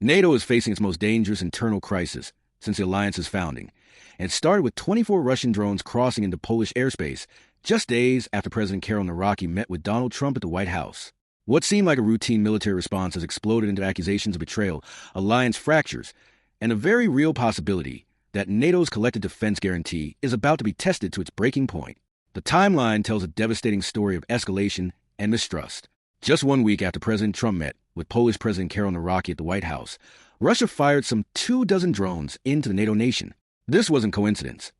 NATO is facing its most dangerous internal crisis since the alliance's founding, and it started with 24 Russian drones crossing into Polish airspace just days after President Karol Nawrocki met with Donald Trump at the White House. What seemed like a routine military response has exploded into accusations of betrayal, alliance fractures, and a very real possibility that NATO's collective defense guarantee is about to be tested to its breaking point. The timeline tells a devastating story of escalation and mistrust. Just 1 week after President Trump met with Polish President Karol Nawrocki at the White House, Russia fired some 24 drones into the NATO nation. This wasn't coincidence.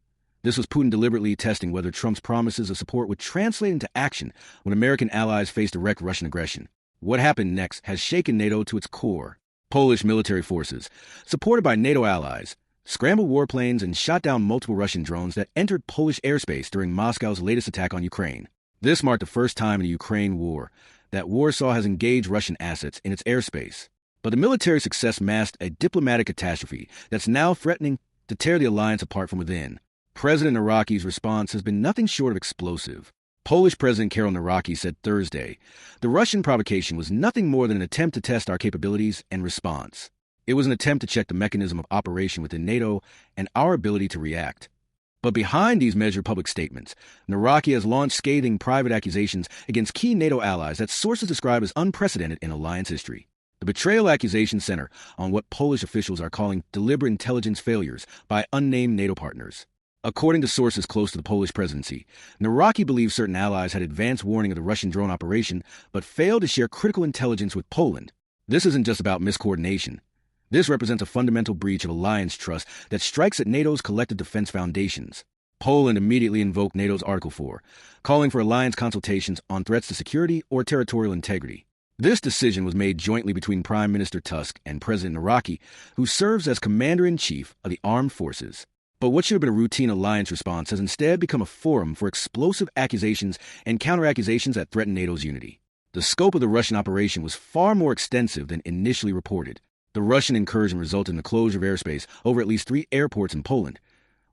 This was Putin deliberately testing whether Trump's promises of support would translate into action when American allies faced direct Russian aggression. What happened next has shaken NATO to its core. Polish military forces, supported by NATO allies, scrambled warplanes and shot down multiple Russian drones that entered Polish airspace during Moscow's latest attack on Ukraine. This marked the first time in the Ukraine war that Warsaw has engaged Russian assets in its airspace. But the military success masked a diplomatic catastrophe that's now threatening to tear the alliance apart from within. President Nawrocki's response has been nothing short of explosive. Polish President Karol Nawrocki said Thursday, "The Russian provocation was nothing more than an attempt to test our capabilities and response. It was an attempt to check the mechanism of operation within NATO and our ability to react." But behind these measured public statements, Nawrocki has launched scathing private accusations against key NATO allies that sources describe as unprecedented in alliance history. The betrayal accusations center on what Polish officials are calling deliberate intelligence failures by unnamed NATO partners. According to sources close to the Polish presidency, Nawrocki believes certain allies had advance warning of the Russian drone operation, but failed to share critical intelligence with Poland. This isn't just about miscoordination. This represents a fundamental breach of alliance trust that strikes at NATO's collective defense foundations. Poland immediately invoked NATO's Article 4, calling for alliance consultations on threats to security or territorial integrity. This decision was made jointly between Prime Minister Tusk and President Nawrocki, who serves as Commander-in-Chief of the Armed Forces. But what should have been a routine alliance response has instead become a forum for explosive accusations and counter-accusations that threaten NATO's unity. The scope of the Russian operation was far more extensive than initially reported. The Russian incursion resulted in the closure of airspace over at least 3 airports in Poland,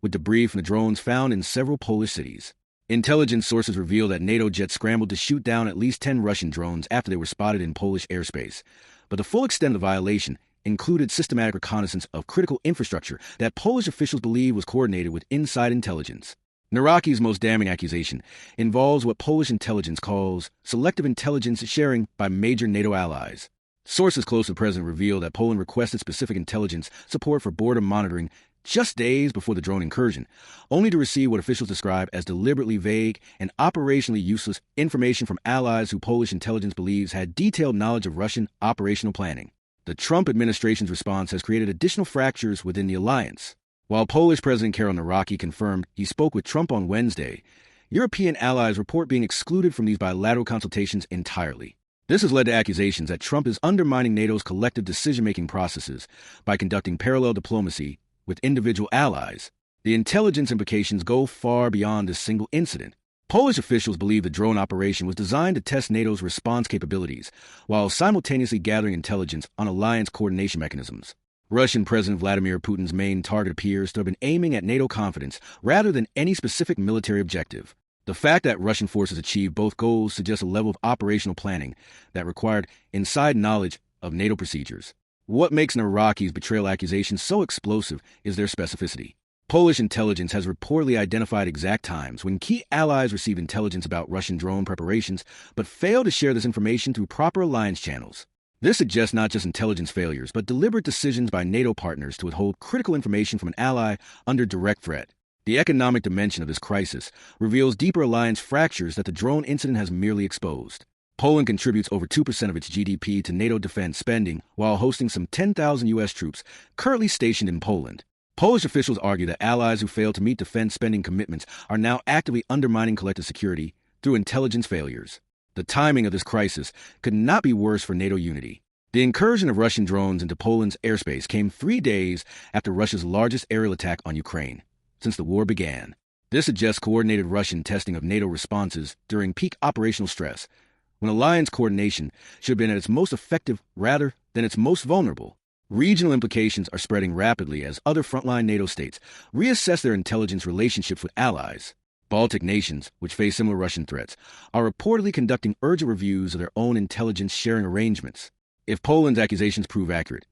with debris from the drones found in several Polish cities. Intelligence sources reveal that NATO jets scrambled to shoot down at least 10 Russian drones after they were spotted in Polish airspace. But the full extent of the violation included systematic reconnaissance of critical infrastructure that Polish officials believe was coordinated with inside intelligence. Nawrocki's most damning accusation involves what Polish intelligence calls selective intelligence sharing by major NATO allies. Sources close to the president reveal that Poland requested specific intelligence support for border monitoring just days before the drone incursion, only to receive what officials describe as deliberately vague and operationally useless information from allies who Polish intelligence believes had detailed knowledge of Russian operational planning. The Trump administration's response has created additional fractures within the alliance. While Polish President Karol Nawrocki confirmed he spoke with Trump on Wednesday, European allies report being excluded from these bilateral consultations entirely. This has led to accusations that Trump is undermining NATO's collective decision-making processes by conducting parallel diplomacy with individual allies. The intelligence implications go far beyond this single incident. Polish officials believe the drone operation was designed to test NATO's response capabilities, while simultaneously gathering intelligence on alliance coordination mechanisms. Russian President Vladimir Putin's main target appears to have been aiming at NATO confidence rather than any specific military objective. The fact that Russian forces achieved both goals suggests a level of operational planning that required inside knowledge of NATO procedures. What makes Nawrocki's betrayal accusations so explosive is their specificity. Polish intelligence has reportedly identified exact times when key allies received intelligence about Russian drone preparations, but failed to share this information through proper alliance channels. This suggests not just intelligence failures, but deliberate decisions by NATO partners to withhold critical information from an ally under direct threat. The economic dimension of this crisis reveals deeper alliance fractures that the drone incident has merely exposed. Poland contributes over 2% of its GDP to NATO defense spending while hosting some 10,000 U.S. troops currently stationed in Poland. Polish officials argue that allies who fail to meet defense spending commitments are now actively undermining collective security through intelligence failures. The timing of this crisis could not be worse for NATO unity. The incursion of Russian drones into Poland's airspace came 3 days after Russia's largest aerial attack on Ukraine since the war began. This suggests coordinated Russian testing of NATO responses during peak operational stress, when alliance coordination should have been at its most effective rather than its most vulnerable. Regional implications are spreading rapidly as other frontline NATO states reassess their intelligence relationships with allies. Baltic nations, which face similar Russian threats, are reportedly conducting urgent reviews of their own intelligence sharing arrangements. If Poland's accusations prove accurate,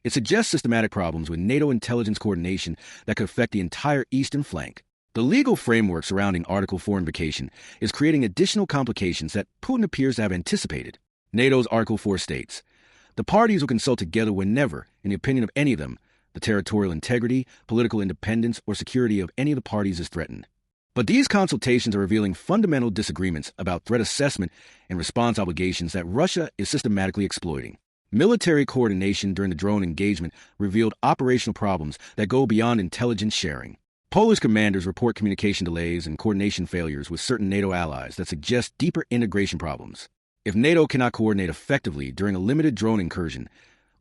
It suggests systematic problems with NATO intelligence coordination that could affect the entire eastern flank. The legal framework surrounding Article 4 invocation is creating additional complications that Putin appears to have anticipated. NATO's Article 4 states, "The parties will consult together whenever, in the opinion of any of them, the territorial integrity, political independence, or security of any of the parties is threatened." But these consultations are revealing fundamental disagreements about threat assessment and response obligations that Russia is systematically exploiting. Military coordination during the drone engagement revealed operational problems that go beyond intelligence sharing. Polish commanders report communication delays and coordination failures with certain NATO allies that suggest deeper integration problems. If NATO cannot coordinate effectively during a limited drone incursion,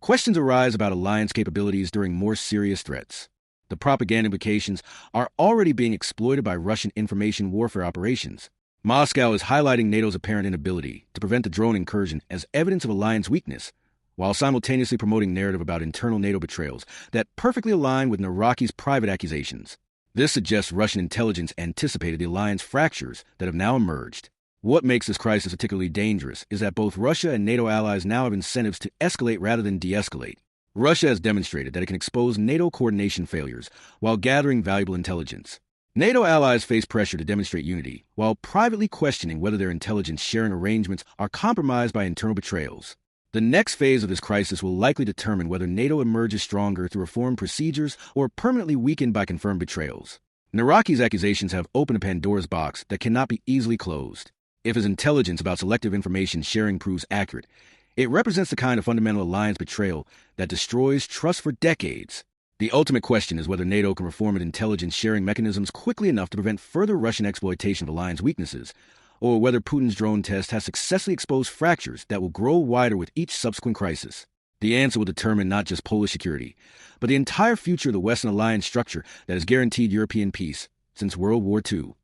questions arise about alliance capabilities during more serious threats. The propaganda implications are already being exploited by Russian information warfare operations. Moscow is highlighting NATO's apparent inability to prevent the drone incursion as evidence of alliance weakness, while simultaneously promoting narrative about internal NATO betrayals that perfectly align with Naraki's private accusations. This suggests Russian intelligence anticipated the alliance fractures that have now emerged. What makes this crisis particularly dangerous is that both Russia and NATO allies now have incentives to escalate rather than de-escalate. Russia has demonstrated that it can expose NATO coordination failures while gathering valuable intelligence. NATO allies face pressure to demonstrate unity, while privately questioning whether their intelligence sharing arrangements are compromised by internal betrayals. The next phase of this crisis will likely determine whether NATO emerges stronger through reformed procedures or permanently weakened by confirmed betrayals. Naraki's accusations have opened a Pandora's box that cannot be easily closed. If his intelligence about selective information sharing proves accurate, it represents the kind of fundamental alliance betrayal that destroys trust for decades. The ultimate question is whether NATO can reform its intelligence sharing mechanisms quickly enough to prevent further Russian exploitation of alliance weaknesses, or whether Putin's drone test has successfully exposed fractures that will grow wider with each subsequent crisis. The answer will determine not just Polish security, but the entire future of the Western alliance structure that has guaranteed European peace since World War II.